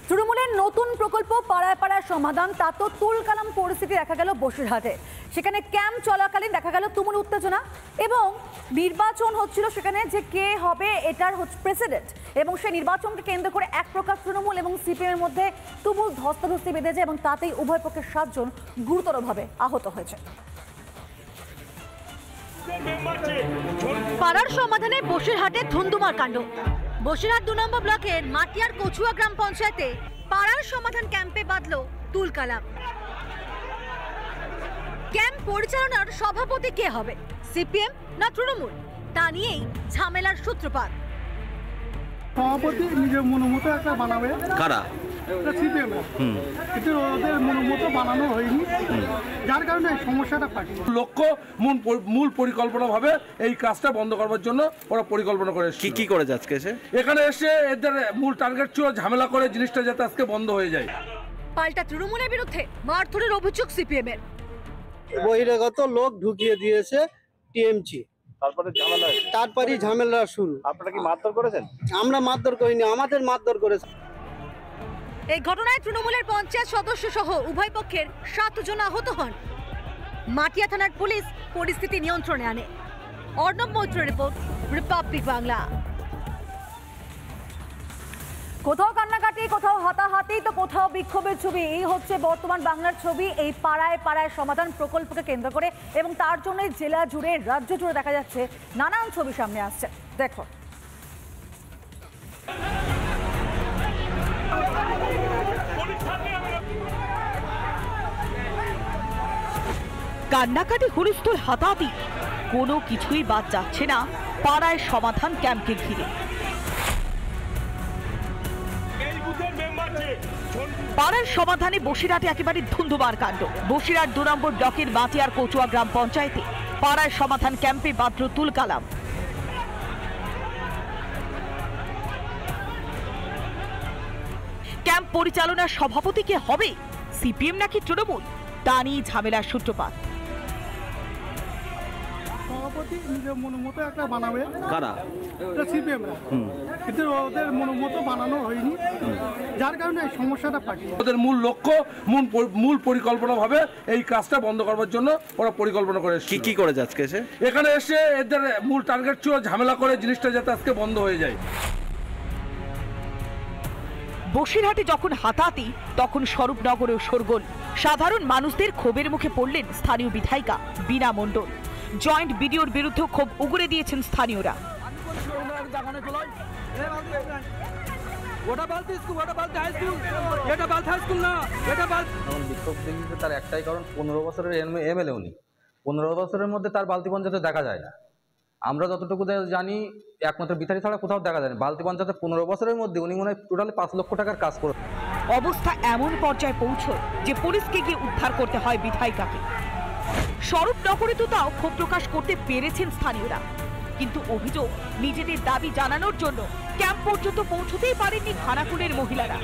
তৃণমূলের নতুন প্রকল্প পাড়ায় পাড়ায় সমাধান, তা তো তুলকালাম পরিস্থিতি দেখা গেল বসিরহাটে। সেখানে ক্যাম্প চলাকালীন দেখা গেল তুমুল উত্তেজনা এবং নির্বাচন হচ্ছিল সেখানে, যে কে হবে এটার প্রেসিডেন্ট, এবং সেই নির্বাচনকে কেন্দ্র করে এক প্রকার তৃণমূল এবং সিপিএমের মধ্যে তুমুল ধস্তাধস্তি বেঁধেছে এবং তাতেই উভয় পক্ষের 7 জন গুরুতরভাবে আহত হয়েছে। পাড়ার সমাধানে বসিরহাটে ধুন্ধুমার কাণ্ড। বসিরহাট 2 নম্বর ব্লকের মাটিয়ার কচুয়া গ্রাম পঞ্চায়েতে পাড়ার সমাধান ক্যাম্পে বাঁধল তুলকালাম। ক্যাম্প পরিচালনার সভাপতি কে হবে, সিপিএম না তৃণমূল, তা নিয়েই ঝামেলার সূত্রপাত। সভাপতি নিজের মনোমতো একটা বানাবে, কারা? সিপিএম, কিন্তু ওদের মনোমতো বানানো হয়নি, যার কারণে এই সমস্যাটা পাচ্ছি। লক্ষ্য মূল পরিকল্পনাভাবে এই কাজটা বন্ধ করবার জন্য ওরা পরিকল্পনা করে। কি করে আজকে এখানে এসে এদের মূল টার্গেট ছিল ঝামেলা করে জিনিসটা যাতে আজকে বন্ধ হয়ে যায়। পাল্টা তৃণমূলের বিরুদ্ধে মারধরের অভিযোগ সিপিএম এর। বহিরাগত লোক ঢুকিয়ে দিয়েছে টিএমসি, তারপরই ঝামেলা শুরু। আপনারা কি মারধর করেছেন? আমরা মারধর করিনি, আমাদের মারধর করেছে। এই ঘটনায় তৃণমূলের পঞ্চায়েত সদস্য সহ উভয় পক্ষের 7 জন আহত হন। মাটিয়া থানার পুলিশ পরিস্থিতি নিয়ন্ত্রণে আনে। অর্ণব মৈত্রের রিপোর্ট, রিপাবলিক বাংলা। কোথাও কান্নাকাটি, কোথাও হাতাহাতি, তো কোথাও বিক্ষোভের ছবি। এই হচ্ছে বর্তমান বাংলার ছবি এই পাড়ায় পাড়ায় সমাধান প্রকল্পকে কেন্দ্র করে, এবং তার জন্য জেলা জুড়ে রাজ্য জুড়ে দেখা যাচ্ছে নানান ছবি সামনে আসছে। দেখো, কান্নাকাটি, হুলস্থুল, হাতাহাতি, কোনো কিছুই বাদ যাচ্ছে না পাড়ায় সমাধান ক্যাম্পকে ঘিরে। পাড়ার সমাধানে বসিরহাটে একেবারে ধুন্ধুমার কাণ্ড। বসিরহাট 2 নম্বর ব্লকের মাটিয়ার কচুয়া গ্রাম পঞ্চায়েতে পাড়ায় সমাধান ক্যাম্পে বাঁধল তুলকালাম। ক্যাম্প পরিচালনার সভাপতি কে হবে, সিপিএম নাকি তৃণমূল, তা নিয়ে ঝামেলার সূত্রপাত। সভাপতি নিজের মনোমতো একটা বানাবে, কারা? সিপিএম, কিন্তু ওদের মনোমতো বানানো হয়নি, যার কারণে এই সমস্যাটা পাচ্ছি। ওদের মূল লক্ষ্য মূল পরিকল্পনাভাবে এই কাজটা বন্ধ করবার জন্য ওরা পরিকল্পনা করে। কি করে আজকে এখানে এসে এদের মূল টার্গেট ছিল ঝামেলা করে জিনিসটা যাতে আজকে বন্ধ হয়ে যায়। বসিরহাটে যখন হাতাহাতি, তখন স্বরূপনগরেও শোরগোল। সাধারণ মানুষদের ক্ষোভের মুখে পড়লেন স্থানীয় বিধায়িকা বীণা মণ্ডল। জয়েন্ট বিডিওর বিরুদ্ধে ক্ষোভ উগরে দিয়েছেন স্থানীয়রা। বিক্ষোভ দেখিতে তার একটাই কারণ, 15 বছরের এমএলএ উনি। 15 বছরের মধ্যে তার বালতি পঞ্চায়েতে দেখা যায় না। আমরা যতটুকু জানি একমাত্র বিথারি ছাড়া কোথাও দেখা যায় না। বালতি পঞ্চায়েতে 15 বছরের মধ্যে উনি মনে হয় টোটালি 5 লক্ষ টাকার কাজ করে। অবস্থা এমন পর্যায়ে পৌঁছয় যে পুলিশকে গিয়ে উদ্ধার করতে হয় বিধায়িকাকে। স্বরূপনগরে তো তাও ক্ষোভ প্রকাশ করতে পেরেছেন স্থানীয়রা, কিন্তু অভিযোগ নিজেদের দাবি জানানোর জন্য ক্যাম্প পর্যন্ত পৌঁছতেই পারেননি খানাকুলের মহিলারা।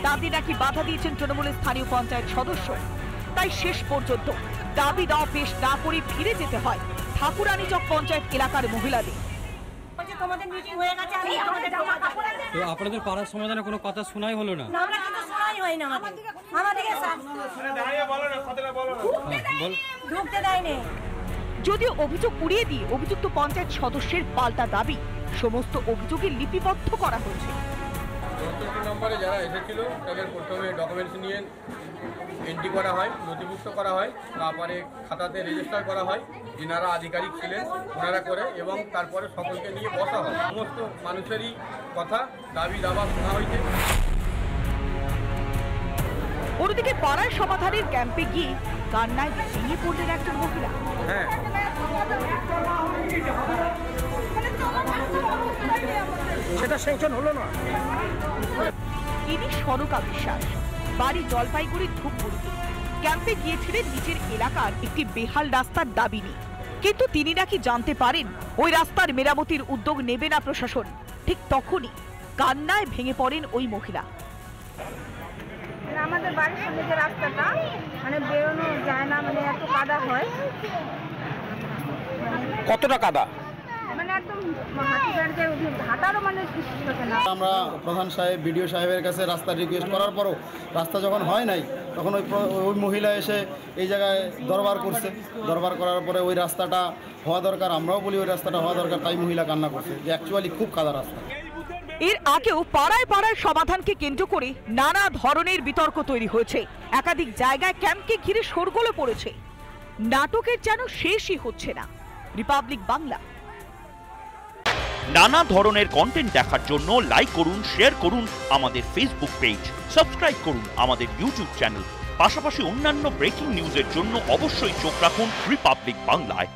তাদের নাকি বাধা দিয়েছেন তৃণমূলের স্থানীয় পঞ্চায়েত সদস্য। তাই শেষ পর্যন্ত দাবি দাওয়া পেশ না করে ফিরে যেতে হয় ঠাকুরানীচক পঞ্চায়েত এলাকার মহিলাদের। তো আপনাদের পাড়ার সমাধানে কোনো কথা শোনাই হলো না? যদিও অভিযোগ উড়িয়ে দিয়ে অভিযুক্ত পঞ্চায়েত সদস্যের পাল্টা দাবি, সমস্ত অভিযোগে লিপিবদ্ধ করা হয়েছে। নম্বরে যারা এসেছিল তাদের প্রথমে ডকুমেন্টস নিয়ে এন্ট্রি করা হয়, নথিভুক্ত করা হয়, তারপরে খাতাতে রেজিস্টার করা হয়, যিনারা আধিকারিক ছিলেন ওনারা করে, এবং তারপরে সকলকে নিয়ে বসা হয়। সমস্ত মানুষেরই কথা, দাবি দাবা শোনা হয়েছে। অন্যদিকে পাড়ার সমাধানের ক্যাম্পে গিয়ে কান্নায় ভেঙে পড়লেন একজন মহিলা। সেটা স্যাংশন হলো না। ইনি সনকা বিশ্বাস, বাড়ি জলপাইগুড়ির ধূপগুড়িতে। ক্যাম্পে গিয়েছিলেন নিজের এলাকার একটি বেহাল রাস্তার দাবি নিয়ে, কিন্তু তিনি নাকি জানতে পারেন ওই রাস্তার মেরামতির উদ্যোগ নেবে না প্রশাসন। ঠিক তখনই কান্নায় ভেঙে পড়েন ওই মহিলা। আমাদের বাড়ির সামনে যে রাস্তাটা বেরোনো যায় না, এত কাদা হয়। কতটা কাদা? মানে একদম হাঁটি বেড়াতে হাঁটারও মানে সৃষ্টি হচ্ছে না। আমরা প্রধান সাহেব বিডিও সাহেবের কাছে রাস্তা রিকোয়েস্ট করার পরও রাস্তা যখন হয় নাই তখন ওই মহিলা এসে এই জায়গায় দরবার করছে। দরবার করার পরে ওই রাস্তাটা হওয়া দরকার, আমরাও বলি ওই রাস্তাটা হওয়া দরকার, তাই মহিলা কান্না করছে যে অ্যাকচুয়ালি খুব কাদা রাস্তা। এর আগেও পাড়ায় পাড়ায় সমাধানকে কেন্দ্র করে নানা ধরনের বিতর্ক তৈরি হয়েছে। একাধিক জায়গায় ক্যাম্পকে ঘিরে শোরগোলও পড়েছে। নাটকের যেন শেষই হচ্ছে না। রিপাবলিক বাংলা। নানা ধরনের কন্টেন্ট দেখার জন্য লাইক করুন, শেয়ার করুন আমাদের ফেসবুক পেজ, সাবস্ক্রাইব করুন আমাদের ইউটিউব চ্যানেল। পাশাপাশি অন্যান্য ব্রেকিং নিউজের জন্য অবশ্যই চোখ রাখুন রিপাবলিক বাংলায়।